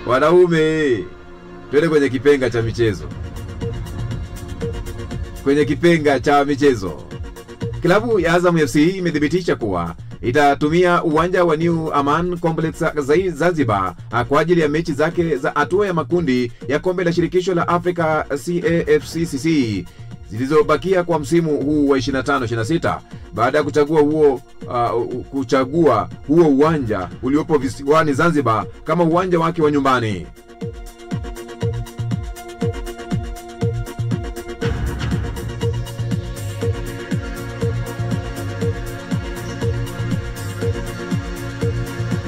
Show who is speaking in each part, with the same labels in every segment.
Speaker 1: Wanaume, twende kwenye kipenga cha michezo. Kwenye kipenga cha michezo, klabu ya Azam FC imedhibitisha kuwa itatumia uwanja wa New Aman Complex Zanzibar kwa ajili ya mechi zake za hatua ya makundi ya kombe la shirikisho la Afrika CAFCCC zilizobakia kwa msimu huu wa 25-26 baada ya kuchagua huo uwanja uliopo visiwani Zanzibar kama uwanja wake wa nyumbani.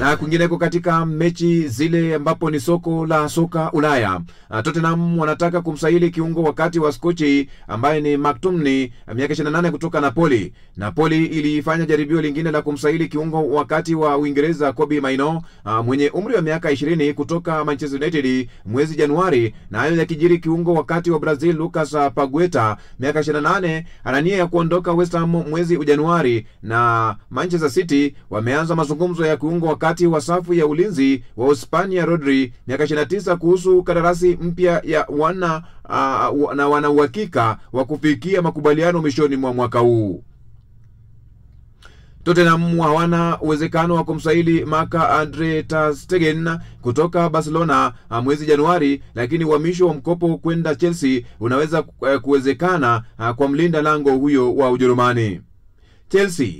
Speaker 1: Na kwingineko katika mechi zile ambapo ni soko la soka Ulaya, Tottenham wanataka kumsajili kiungo wakati wa Skochi ambaye ni McTominay, miaka 28 kutoka Napoli. Napoli ilifanya jaribio lingine la kumsajili kiungo wakati wa Uingereza Kobbie Mainoo mwenye umri wa miaka 20 kutoka Manchester United mwezi Januari, na hayo yakijiri kiungo wakati wa Brazil Lucas Paqueta miaka 28 ana nia ya kuondoka West Ham mwezi Januari, na Manchester City wameanza mazungumzo ya kiungo wakati wa safu ya ulinzi wa Hispania Rodri miaka 29 kuhusu kandarasi mpya ya wana uhakika wa kufikia makubaliano mwishoni mwa mwaka huu. Tottenham hawana uwezekano wa kumsajili Marc-Andre ter Stegen kutoka Barcelona mwezi Januari, lakini uhamisho wa mkopo kwenda Chelsea unaweza kuwezekana kwa mlinda lango huyo wa Ujerumani. Chelsea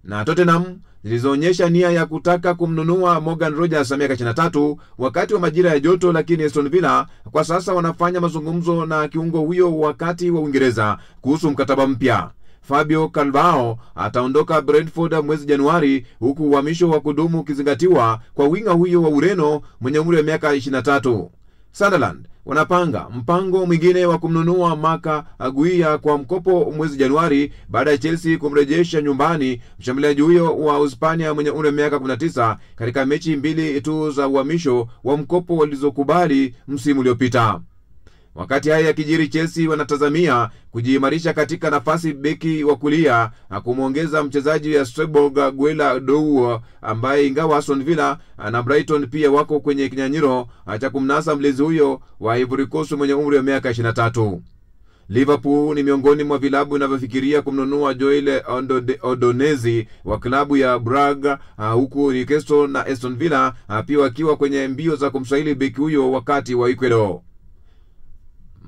Speaker 1: na Tottenham zilizoonyesha nia ya kutaka kumnunua Morgan Rogers miaka 23 wakati wa majira ya joto, lakini Aston Villa kwa sasa wanafanya mazungumzo na kiungo huyo wakati wa Uingereza kuhusu mkataba mpya. Fabio Carvalho ataondoka Brentford mwezi Januari, huku uhamisho wa kudumu ukizingatiwa kwa winga huyo wa Ureno mwenye umri wa miaka 23. Sunderland wanapanga mpango mwingine wa kumnunua Marca Aguirre kwa mkopo mwezi Januari baada ya Chelsea kumrejesha nyumbani mshambuliaji huyo wa Hispania mwenye umri wa miaka 19 katika mechi 2 tu za uhamisho wa mkopo walizokubali msimu uliopita. Wakati haya yakijiri, Chelsea wanatazamia kujiimarisha katika nafasi beki wa kulia na kumuongeza mchezaji ya Strasbourg Guela Dou, ambaye ingawa Aston Villa na Brighton pia wako kwenye kinyang'anyiro cha kumnasa mlezi huyo wa Ivory Coast mwenye umri wa miaka 23. Liverpool ni miongoni mwa vilabu vinavyofikiria kumnunua Joel Odonezi wa klabu ya Braga, huku Newcastle na Aston Villa pia wakiwa kwenye mbio za kumsajili beki huyo wakati wa Ecuador.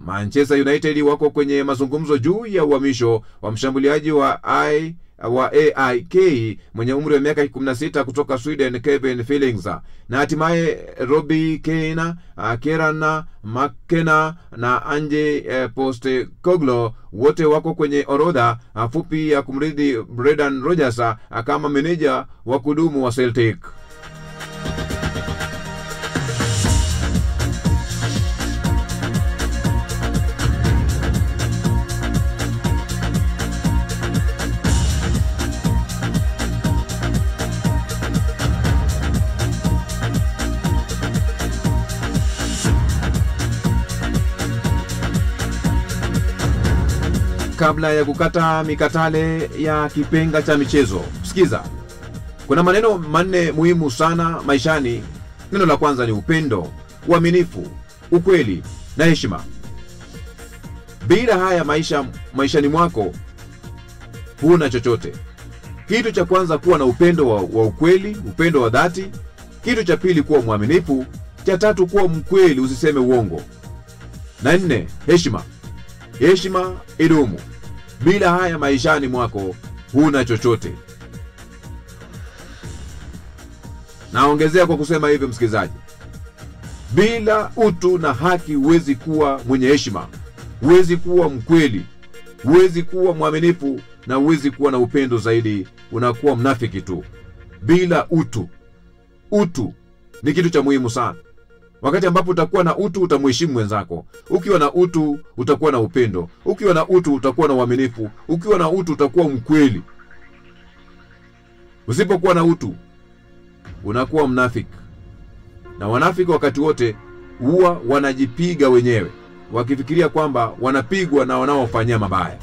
Speaker 1: Manchester United wako kwenye mazungumzo juu ya uhamisho wa mshambuliaji wa AIK mwenye umri wa miaka 16 kutoka Sweden Kevin Phillips, na hatimaye Robbie Keane, Kieran McKenna na Ange Postecoglou wote wako kwenye orodha fupi ya kumrithi Brendan Rodgers kama meneja wa kudumu wa Celtic. Kabla ya kukata mikatale ya kipenga cha michezo, sikiza. Kuna maneno manne muhimu sana maishani. Neno la kwanza ni upendo, uaminifu, ukweli na heshima. Bila haya maishani mwako huna chochote. Kitu cha kwanza kuwa na upendo wa ukweli, upendo wa dhati. Kitu cha pili kuwa mwaminifu. Cha tatu kuwa mkweli, usiseme uongo. Na 4, heshima. Heshima idumu. Bila haya maishani mwako huna chochote. Naongezea kwa kusema hivi, msikilizaji, bila utu na haki huwezi kuwa mwenye heshima, huwezi kuwa mkweli, huwezi kuwa mwaminifu, na huwezi kuwa na upendo zaidi. Unakuwa mnafiki tu. Bila utu. Utu ni kitu cha muhimu sana. Wakati ambapo utakuwa na utu, utamheshimu mwenzako. Ukiwa na utu, utakuwa na upendo. Ukiwa na utu, utakuwa na uaminifu. Ukiwa na utu, utakuwa mkweli. Usipokuwa na utu, unakuwa mnafiki. Na wanafiki wakati wote huwa wanajipiga wenyewe, wakifikiria kwamba wanapigwa na wanaofanyia mabaya.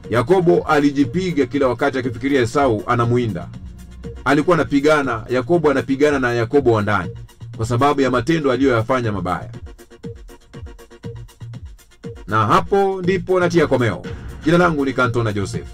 Speaker 1: Yakobo alijipiga kila wakati akifikiria Esau anamuinda. Alikuwa anapigana, Yakobo anapigana na Yakobo wa ndani kwa sababu ya matendo aliyoyafanya mabaya. Na hapo ndipo natia komeo. Jina langu ni Kantona Joseph.